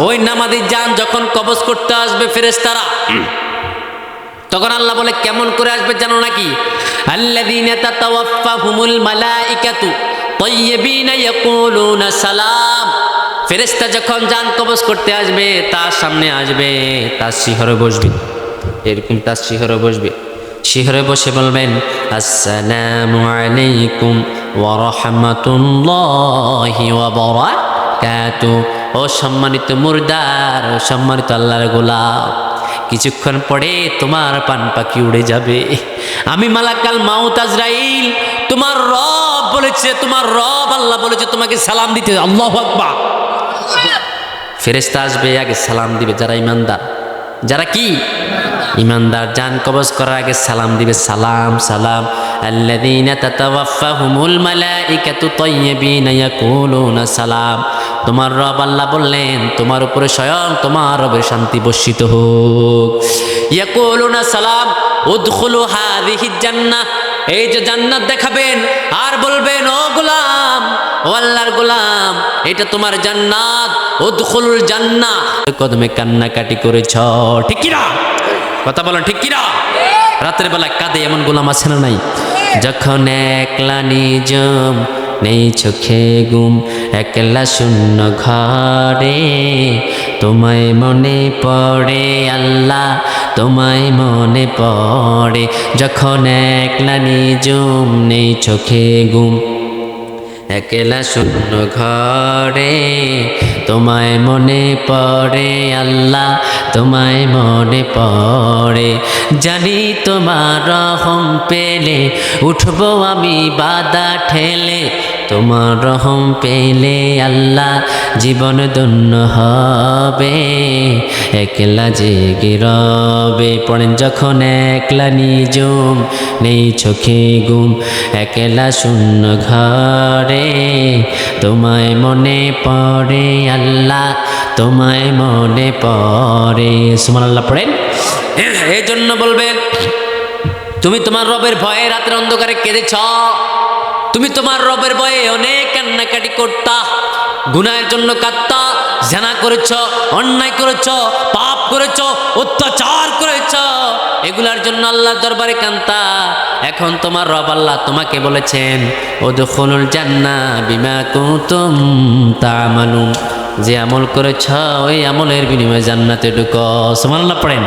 ওই নামাজি যান যখন কবজ করতে আসবে ফেরেশতারা, তখন আল্লাহ বলে কেমন করে আসবে জানো নাকি? আল্লাযীনা তাতাওয়াফাহুমুল মালাইকাতু তাইয়্যিবিনা ইয়াকুলুনা সালাম। ফেরেশতা যখন জান কবজ করতে আসবে তার সামনে আসবে, তার শিহরে বসবে, এরকম তার শিহরে বসবে। শিহরে বসে বলবেন আসসালামু আলাইকুম ওয়া রাহমাতুল্লাহি ওয়া বারাকাতুহু। ও সম্মানিত মুর্দার, ও সম্মানিত আল্লাহর গোলাম, কিছুক্ষণ পরে তোমার পান পাখি উড়ে যাবে। আমি মালাকাল মাউত আজরাইল, তোমার রব বলেছে, তোমার রব আল্লাহ বলেছে তোমাকে সালাম দিতে। আল্লাহু আকবার। ফেরেশতা আসবে, আগে সালাম দিবে যারা ইমানদার। যারা কি ইমানদার, জান কবজ করার আগে সালাম দিবে, সালাম সালাম। আল্লাযীনা তাতাওয়াফাহুমুল মালাইকাতু তাইয়্যিবিনা ইয়াকুলুনা সালাম। তোমার রব আল্লাহ বললেন তোমার উপরে স্বয়ং তোমার রবের শান্তি বর্ষিত হোক। ইয়াকুলুনা সালাম উদখুলু হাযিহিল জান্নাহ। এই যে জান্নাত দেখাবেন আর বলবেন ও গোলাম, ও আল্লাহর গোলাম, এটা তোমার জান্নাত, উদখুলুল জান্নাহ। কদমে কান্নাকাটি করেছ, ঠিক কি না? কথা বলেন ঠিক কি না? রাতের বেলা কাঁদে এমন গোলাম আছে না নাই? যখন একলা নিজম নেই চোখে ঘুম, একলা শূন্য ঘরে তোমায় মনে পড়ে আল্লাহ, তোমায় মনে পড়ে। যখন একলা নিজম নেই চোখে ঘুম, একলা শূন্য ঘরে তোমায় মনে পড়ে আল্লাহ, তোমায় মনে পড়ে। জানি তোমার রহম পেলে উঠবো আমি বাধা ঠেলে, তোমার রহম পেলে আল্লাহ জীবন ধন্য হবে। একলা জেগে রবে পড়েন যখন একলা নিজুম, নেই চোখে ঘুম, একলা শূন্য ঘরে তোমায় মনে পড়ে আল্লাহ, তোমায় মনে পড়ে। সুবহানাল্লাহ পড়েন। এই জন্য বলবেন তুমি তোমার রবের ভয়ে রাতের অন্ধকারে কেঁদেছ, তুমি তোমার রবের ভয়ে অনেক কান্নাকাটি করতা, গুনাহের জন্য কাঁদতা, জানা করেছ, অন্যায় করেছ, পাপ করেছ, অত্যাচার করেছ, এগুলার জন্য আল্লাহর দরবারে কান্তা। এখন তোমার রব আল্লাহ তোমাকে বলেছেন উদখুলুল জান্নাহ বিমা কুনতুম তা'মালুন, যে আমল করেছ ওই আমলের বিনিময়ে জান্নাতে ঢুকো। সুবহানাল্লাহ পড়েন।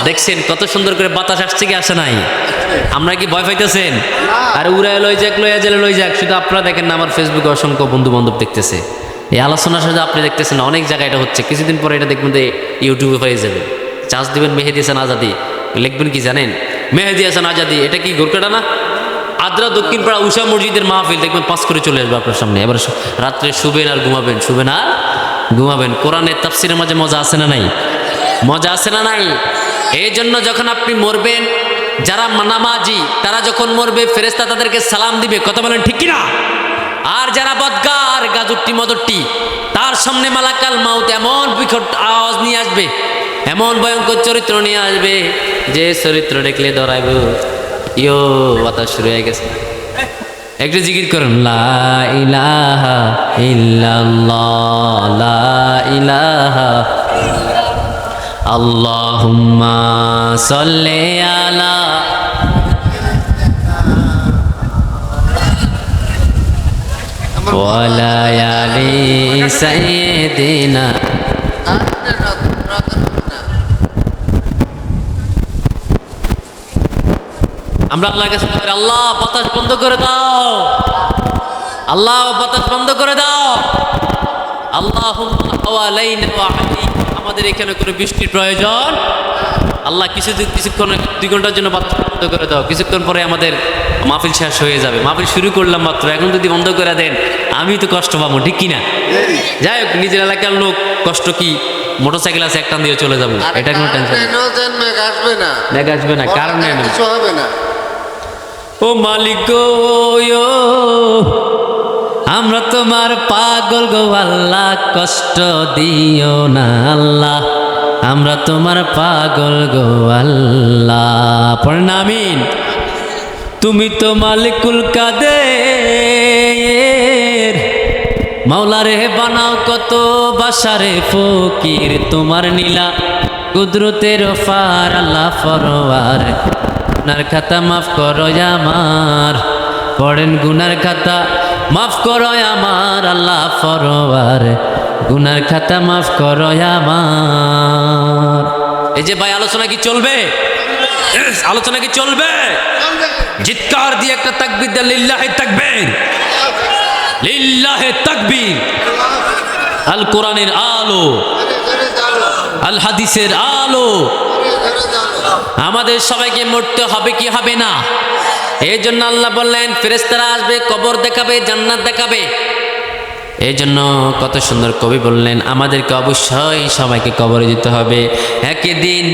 দেখছেন কত সুন্দর করে বাতাস আসছে কি আসে নাই? আমরা কি ভয় পাইতেছেন? আর উড়ায় লই যাক, লইয়া জেলে লই যাক, শুধু আপনারা দেখেন না, আমার ফেসবুকে অসংখ্য বন্ধু বান্ধব দেখতেছে এই আলোচনার সাথে। আপনি দেখতেছেন না অনেক জায়গায় এটা হচ্ছে, কিছুদিন পরে এটা দেখবেন যে ইউটিউবে হয়ে যাবে। চার্জ দিবেন মেহেদি হাসান আজাদি, লিখবেন কি জানেন? মেহেদি হাসান আজাদি, এটা কি গোরকাটা না? আদ্রা দক্ষিণ পাড়া উষা মসজিদের মাহফিল, দেখবেন পাস করে চলে আসবে আপনার সামনে। এবার রাত্রে শুবেন আর ঘুমাবেন, শুবেন আর ঘুমাবেন। কোরআনের তাফসিরের মাঝে মজা আছে না নাই? মজা আছে না নাই? এই জন্য যখন আপনি মরবেন, যারা নামাজি তারা যখন মরবে ফেরেশতা তাদেরকে সালাম দিবে, কথা বলেন ঠিক কিনা? আর যারা বদগার গাজুট্টি মদট্টি, তার সামনে মালাকাল মাউত এমন বিকট আওয়াজ নিয়ে আসবে, এমন ভয়ঙ্কর চরিত্র নিয়ে আসবে, যে চরিত্র দেখলে ডরাইব। ইয়ো বাতাস শুরু হয়ে গেছে। একটু জিকির করুন, লা ইলাহা ইল্লাল্লাহ, লা ইলাহা আল্লাহুম্মা সাল্লি আলা ওয়ালা আলি সাইয়্যিদিনা। আমরা আল্লাহর কাছে বলি, আল্লাহ বাতাস বন্ধ করে দাও, আল্লাহ বাতাস বন্ধ করে দাও। আল্লাহুম্মা হাওয়ালাইনা ওয়া আলাইনা, আমাদের এখানে কোনো বৃষ্টির প্রয়োজন। আল্লাহ কিছুক্ষণ 2 ঘন্টার জন্য বাতাস বন্ধ করে দাও, কিছুক্ষণ পরে আমাদের মাহফিল শেষ হয়ে যাবে। মাহফিল শুরু করলাম মাত্র, এখন যদি বন্ধ করে দেন আমি তো কষ্ট পাবো, ঠিক কিনা? যাই হোক, নিজের এলাকার লোক কষ্ট কি, মোটরসাইকেল আছে একটা দিয়ে চলে যাবো, এটা কোনো টেনশন আসবে না, কারণ কিছু হবে না। ও মালিক গো, আমরা তোমার পাগল গো আল্লাহ, কষ্ট দিও না আল্লাহ, আমরা তোমার পাগল গো আল্লাহ। পড়েন আমিন। তুমি তো মালিকুল কাদের, মাওলা রে বানাও কত বাসারে ফকির, তোমার নীলা কুদরতের ফার আল্লাহ ফরওয়ার, গুনার খাতা মাফ করো আমার, পড়েন গুনার খাতা মাফ করো আমার আল্লাহ ফরওয়ার, গুনার খাতা মাফ করো আমার। এই যে ভাই আলোচনা কি চলবে? আলোচনা কি চলবে? চিৎকার দিয়ে একটা তাকবীর দেন, লিল্লাহি তাকবীর, লিল্লাহি তাকবীর। আল কোরআনের আলো, আল হাদিসের আলো। আমাদের সবাইকে মরতে হবে কি হবে না? এই জন্য আল্লাহ বললেন ফেরেশতারা আসবে, কবর দেখাবে, জান্নাত দেখাবে। এই জন্য কত সুন্দর কবি বললেন, আমাদেরকে অবশ্যই সবাইকে কবরে যেতে হবে। একদিন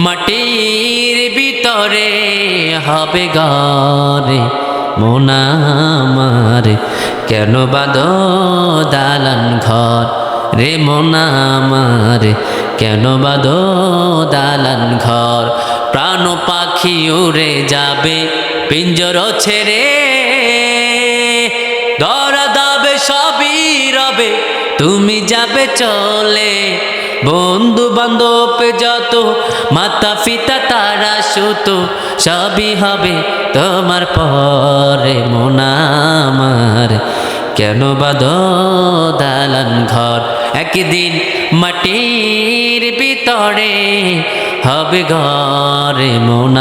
মাটির ভিতরে হবে ঘরে, মন আমার কেন বাঁধো দালান ঘর, রে মন আমার কেন বাঁধো দালান ঘর, প্রাণ পাখি উড়ে যাবে পিঞ্জর ছেড়ে, ধরা দাবে সবই রবে তুমি যাবে চলে, বন্ধু বান্ধব যত মাতা পিতা তারা সুত, সবই হবে তোমার পরে, মন আমার কেন বাঁধো দালান ঘর, একদিন মাটির ভিতরে হবে ঘরে, মন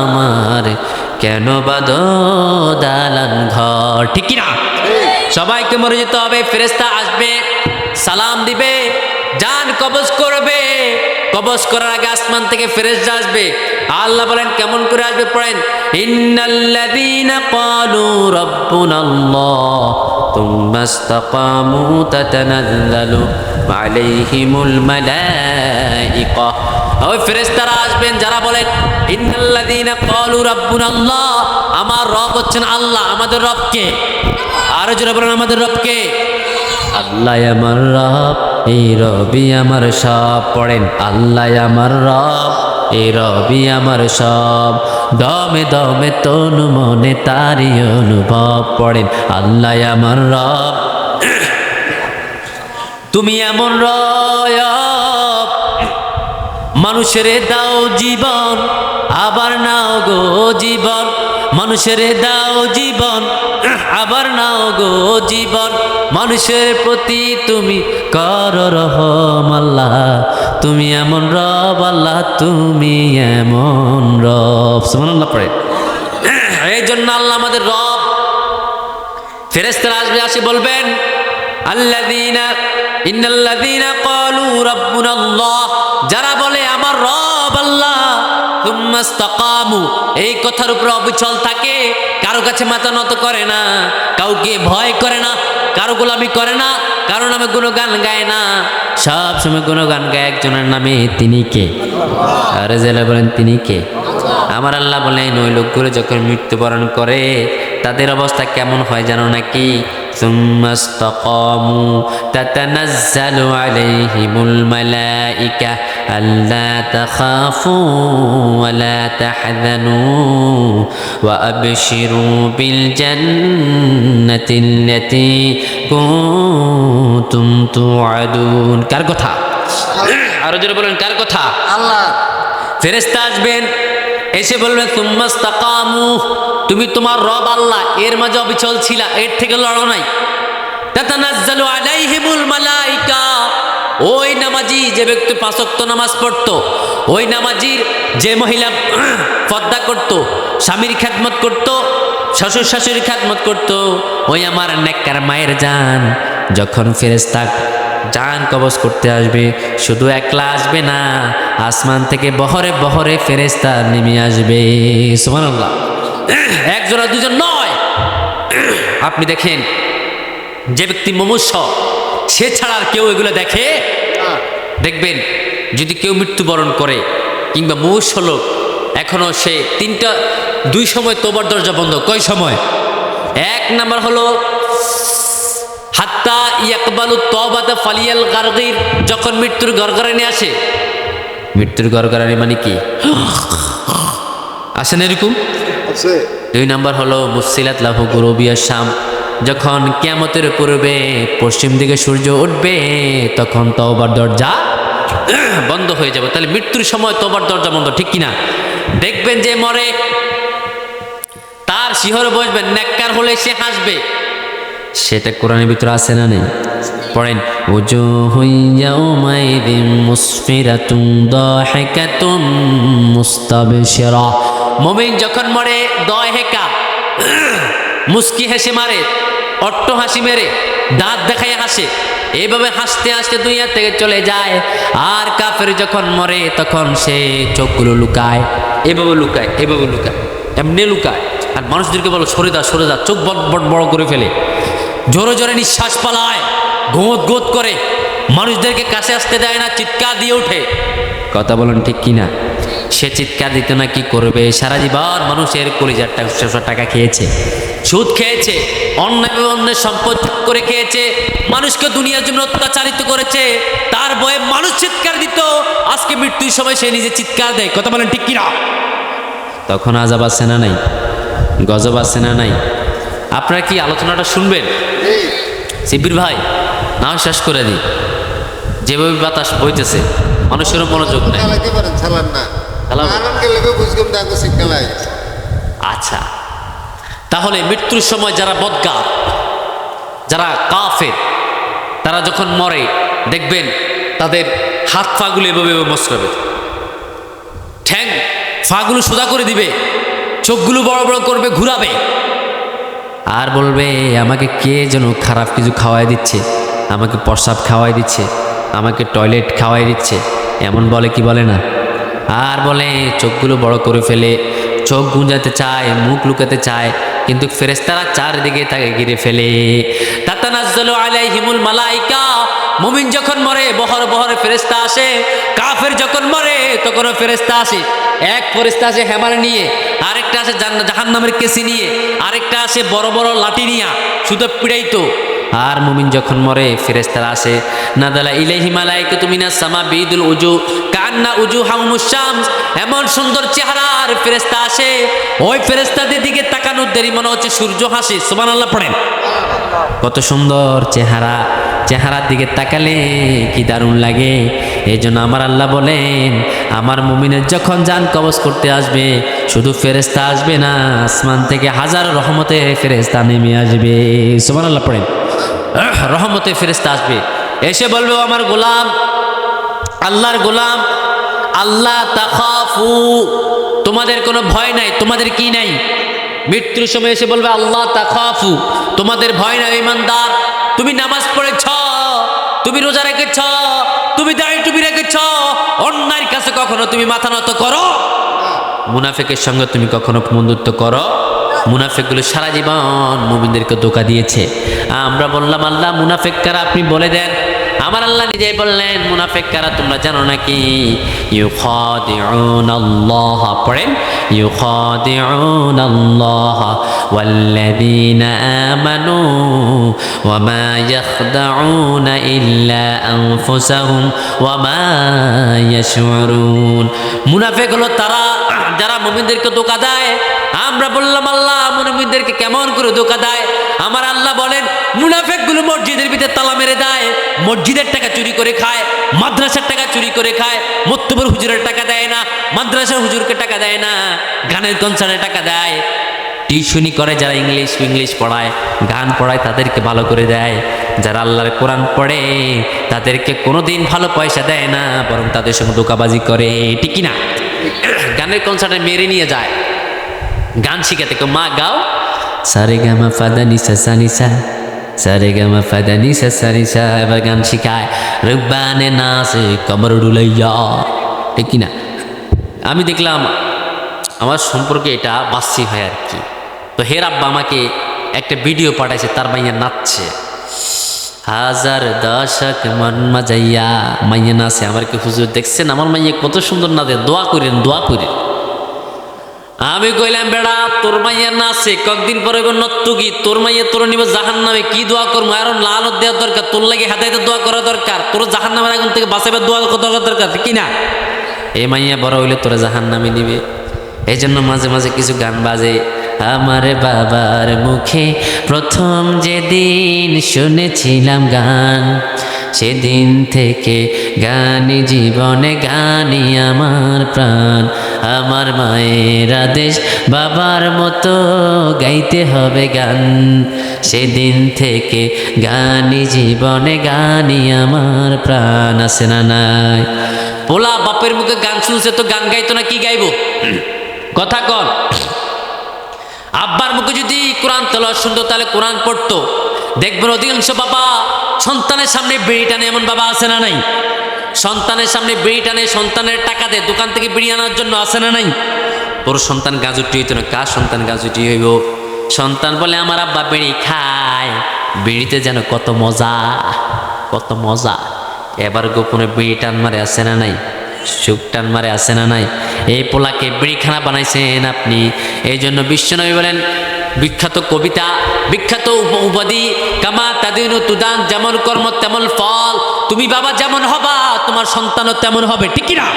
আমার কেন বাঁধো দালান ঘর, ঠিক কিনা? সবাইকে মরে যেতে হবে। ফেরেশতা আসবে, সালাম দিবে, জান কবজ করবে। কবজ করার আগে আসমান থেকে ফেরেশতা আসবে। আল্লাহ বলেন কেমন করে আসবে, পড়েন, ইন্নাল্লাযীনা ক্বালু রাব্বুনাল্লাহ তুম্মা ইসতাকামু তাতানাজ্জালু আলাইহিমুল মালায়েকা। ওই ফেরেশতারা আসবেন যারা বলেন ইন্নাল্লাযীনা ক্বালু রাব্বুনাল্লাহ, আমার রব হচ্ছেন আল্লাহ। আমাদের রব কে? আরো জোরে বলেন, আমাদের রব কে? আল্লাহ আমার রব, এই রবি আমার সব। পড়েন, আল্লাহ আমার রব, এই রবি আমার সব। দমে দমে তনু মনে তারি অনুভব। পড়েন, আল্লাহ আমার রব, তুমি এমন রব, মানুষের দাও জীবন আবার নাও গো জীবন। মানুষের দাও জীবন আবার নাও গো জীবন। মানুষের প্রতি তুমি কর রহম আল্লাহ, তুমি এমন রব আল্লাহ, তুমি এমন রব। সুবহানাল্লাহ পড়ে। এই জন্য আল্লাহ আমাদের রব। ফেরেশতারা আসবে, আসে বলবেন আল্লাযীনা ইন্নাল্লাযীনা ক্বালু রাব্বুনাল্লাহ, যারা বলে আমার রব আল্লাহ, তুম্মা ইসতাকামু, এই কথার উপর অবিচল থাকে, কারো কাছে মাথা নত করে না, কাউকে ভয় করে না, কারো গোলামি করে না, কারো নামে গুণগান গায় না, সব সময় গুণগান গায় একজনের নামে, তিনি কে? আরে জেলা বলেন, তিনি কে? আমার আল্লাহ বলেন ওই লোকগুলো যখন মৃত্যুবরণ করে তাদের অবস্থা কেমন হয় জানো নাকি? সুম্মা ইসতাকামু তাতানাজ্জালু আলাইহিমুল মালায়েকা আল্লা তাখাফু ওয়া লা তাহজানু ওয়া আবশিরু বিল জান্নাতিল্লাতী কুনতুম তুআদুন। কার কথা? আরো জোরে বলেন, কার কথা? আল্লাহ। ফেরেশতা আসবেন, এসে বলবেন সুম্মা ইসতাকামু, তুমি তোমার রব আল্লাহ এর মাঝে অবিচল ছিলা, এর থেকে লড়ো নাই। তাতানাজ্জালু আলাইহিমুল মালায়েকা, ওই নামাজি যে ব্যক্তি 5 ওয়াক্ত নামাজ পড়তো, ওই নামাজির যে মহিলা পর্দা করত, স্বামীর খেদমত করত, শ্বশুর শাশুড়ির খেদমত করত, ওই আমার নেককার মায়ের জান যখন ফেরেশতা জান কবজ করতে আসবে, শুধু একলা আসবে না, আসমান থেকে বহরে বহরে ফেরেশতা নেমে আসবে। সুবহানাল্লাহ। একজন আর দুজন নয়। আপনি দেখেন যে ব্যক্তি মুমূর্ষ, সে ছাড়া আর কেউ এগুলো দেখে? দেখবেন যদি কেউ মৃত্যুবরণ করে কিংবা মুমূর্ষ লোক, এখনো সে 2 সময় তোবার দরজা বন্ধ। কয় সময়? 1 নাম্বার হলো হাত্তা ইয়াকবালু তওবাতা ফালিয়াল গারগির, যখন মৃত্যুর গড়গড়ানি আসে। মৃত্যুর গড়গড়ানি মানে কি? আসে না এরকম? 2 নাম্বার হলো মুসিলাত লাহু গুরুবিয়া শাম, যখন কিয়ামতের পূর্বে পশ্চিম দিকে সূর্য উঠবে তখন তওবার দরজা বন্ধ হয়ে যাবে। তাহলে মৃত্যুর সময় তওবার দরজা বন্ধ, ঠিক কিনা? দেখবেন যে মরে তার শিহরে বসবেন, নেককার হলে সে হাসবে। সেটা কোরআনের ভিতরে আছে না নেই? পড়েন, উজুহু ইয়াউমাইযিন মুসফিরাতুন দাহিকাতুন মুস্তাবশিরা। মুমিন যখন মরে দাহিকা, মুস্কি হেসে মারে, অট্ট হাসি মেরে দাঁত দেখায় হাসে, এইভাবে হাসতে হাসতে দুনিয়া থেকে চলে যায়। আর কাফের যখন মরে তখন সে চোখগুলো লুকায়, এভাবে লুকায়, এভাবে লুকায়, এমনি লুকায়। আর মানুষদেরকে বলো সরে যা, সরে যা, চোখ বড় বড় করে ফেলে, জোরে জোরে নিঃশ্বাস পালায়, গোঁত গোঁত করে, মানুষদেরকে কাছে আসতে দেয় না, চিৎকার দিয়ে ওঠে। কথা বলেন ঠিক কিনা? সে চিৎকার দিতে না কি করবে? সারা জীবন মানুষের কলিজার টাকা খেয়েছে, সুদ খেয়েছে, অন্যের সম্পদ করে খেয়েছে, মানুষকে দুনিয়ার জন্য অত্যাচারিত করেছে, তার ভয়ে মানুষ চিৎকার দিত। আজকে মৃত্যুর সময় সে নিজে চিৎকার দেয়। কথা বলেন ঠিক কিনা? তখন আযাব আছে না নাই? গজব আছে না নাই? আপনারা কি আলোচনাটা শুনবেন? শিবির ভাই, নাও শেষ করে দিই। যেভাবে বাতাস বইতেছে মানুষেরও মনোযোগ নেই। আচ্ছা, তাহলে মৃত্যুর সময় যারা বদগার, যারা কাফের, তারা যখন মরে দেখবেন তাদের হাত পাগুলো এভাবে মচকাবে, ঠ্যাং ফাগুলো সোজা করে দিবে, চোখগুলো বড় বড় করবে, ঘুরাবে। আর বলবে আমাকে কে যেন খারাপ কিছু খাওয়াই দিচ্ছে, আমাকে প্রসাব খাওয়াই দিচ্ছে, আমাকে টয়লেট খাওয়াই দিচ্ছে, এমন বলে কি বলে না? আর বলে চোখগুলো বড় করে ফেলে, চোখ গুঁজাতে চায়, মুখ লুকাতে চায়, কিন্তু ফেরেশতারা চারদিকে তাকে ঘিরে ফেলে। তাতানাজ্জালু আলাইহিমুল মালাইকা, মুমিন যখন মরে বহর বহর ফেরেশতা আসে, কাফের যখন মরে তখনও ফেরেশতা আসে। এক ফেরেশতা আসে হেমার নিয়ে, আরেকটা আসে জাহান্নামের কেসি নিয়ে, আরেকটা আসে বড় বড় লাঠি নিয়ে, শুধু পিড়াইতো। আর মুমিন যখন মরে ফেরেশতারা আসে, নাদালা ইলাইহি মালাইকাতু মিনাস সামা বিদুল উজু কান্না উজুহাহুমুশ শামস, এমন সুন্দর চেহারার ফেরেশতা আসে, ওই ফেরেশতাদের দিকে তাকানোর দেরি মনে হচ্ছে সূর্য হাসে। সুবহানাল্লাহ পড়েন। কত সুন্দর চেহারা, চেহারার দিকে তাকালে কি দারুণ লাগে। এই জন্য আমার আল্লাহ বলেন, আমার মুমিনের যখন জান কবজ করতে আসবে, শুধু ফেরেশতা আসবে না, আসমান থেকে হাজারো রহমতের ফেরেশতা নেমে আসবে। সুবহানাল্লাহ পড়েন। রহমতের ফেরেশতা আসবে, এসে বলবে আমার গোলাম, আল্লাহর গোলাম, আল্লাহ তাখাফু, তোমাদের কোনো ভয় নাই, তোমাদের কি নাই? মৃত্যুর সময় এসে বলবে আল্লাহ তাখাফু, তোমাদের ভয় নাই ইমানদার, তুমি নামাজ পড়েছ, তুমি রোজা রেখেছ, তুমি দাড়ি টুপি রেখেছ, অন্যায়ের কাছে কখনো তুমি মাথা নত করো? মুনাফিকের সঙ্গে তুমি কখনো বন্ধুত্ব করো? মুনাফিকগুলো সারা জীবন মুমিনদেরকে ধোঁকা দিয়েছে। আমরা বললাম আল্লাহ মুনাফিক কারা আপনি বলে দেন। আমার আল্লাহ নিজেই বললেন মুনাফিক কারা তোমরা জানো নাকি? ইউখাদিউনাল্লাহ, পড়েন, ইউখাদিউনাল্লাহ ওয়াল্লাযীনা আমানু ওয়া মা ইয়াখদাউনা ইল্লা আনফুসাহুম ওয়া মা ইয়াশউরুন। মুনাফিক হলো তারা যারা মুমিনদেরকে ধোঁকা দেয়। আমরা বললাম আল্লাহ মুমিনদেরকে কেমন করে ধোঁকা দেয়? আমার আল্লাহ বলেন মুনাফিকগুলো মসজিদের ভিতরে তালা মেরে দেয়, মসজিদের টাকা চুরি করে খায়, মাদ্রাসার টাকা চুরি করে খায়, মোত্তবর হুজুরের টাকা দেয় না, মাদ্রাসার হুজুরকে টাকা দেয় না, গানের কনসার্টে টাকা দেয়, টিউশনি করে যারা ইংলিশ পড়ায়, গান পড়ায় তাদেরকে ভালো করে দেয়, যারা আল্লাহর কোরআন পড়ে তাদেরকে কোনোদিন ভালো পয়সা দেয় না, বরং তাদের সঙ্গে ধোঁকাবাজি করে। ঠিক কিনা? গানের কনসার্টে মেরে নিয়ে যায়, গান শিখাতে, মা গাও সারে গামা ফাদা নিসা সানিসা, সারে গামা ফাদা নিসা সানিসা, এবার গান শিখায়, রব্বানে নাসে কমর ডুলাইয়া। ঠিক কিনা? আমি দেখলাম আমার সম্পর্কে এটা বাস্তব হয় আর কি। তো হের আব্বা আমাকে একটা ভিডিও পাঠাইছে, তার মাইয়া নাচছে, হাজার দশক মন মাজাইয়া মাইয়া নাচে। আমার কি হুজুর দেখছেন আমার মাইয়া কত সুন্দর নাচে, দোয়া করেন, দোয়া করেন। আমি কইলাম বেড়া তোর মাইয়া নাচে, কয়েকদিন পরে নর্তকী, তোর মাইয়া তোর নিব জাহান্নামে, কি দোয়া করবো? আর লালত দেওয়ার দরকার, তোর লাগে হাতাইতে দোয়া করা দরকার, তোর জাহান্নামের আগুন থেকে বাঁচাবার দোয়া করা দরকার। কি না? এই মাইয়া বড় হইলে তোরা জাহান্নামে নিবে। এই জন্য মাঝে মাঝে কিছু গান বাজে। আমার বাবার মুখে প্রথম যেদিন শুনেছিলাম গান, সেদিন থেকে গানি জীবনে, গানি আমার প্রাণ। আমার মায়ের আদেশ বাবার মতো গাইতে হবে গান, সেদিন থেকে গানি জীবনে, গানি আমার প্রাণ। আছে না নাই? পোলা বাপের মুখে গান শুনছে তো গান গাইতো না, কি গাইবো? কথা কন। আব্বার মুখে যদি কোরআন তেলাওয়াত শুনতো তাহলে কোরআন পড়তো। দেখবেন অধিকাংশ বাবা সন্তানের সামনে বিড়ি টানে, এমন বাবা আছে না নাই? সন্তানের সামনে বিড়ি টানে, সন্তানের টাকা দেয় দোকান থেকে বিড়ি আনার জন্য, আছে না নাই? তোর সন্তান গাজুটি হইতো না, কার সন্তান গাজুটি হইব? সন্তান বলে আমার আব্বা বিড়ি খায়, বিড়িতে যেন কত মজা, কত মজা। এবার গোপনে বিড়ি টান মারে, আছে না নাই? সুখ টান মারে, আছে না নাই? এই পোলাকে বিড়িখানা বানাইছেন আপনি। এই জন্য বিশ্বনবী বলেন, বিখ্যাত কবিতা, বিখ্যাত উপাধি, কামা তাদিনু তুদান, যেমন কর্ম তেমন ফল। তুমি বাবা যেমন হবা তোমার সন্তানও তেমন হবে। ঠিক না?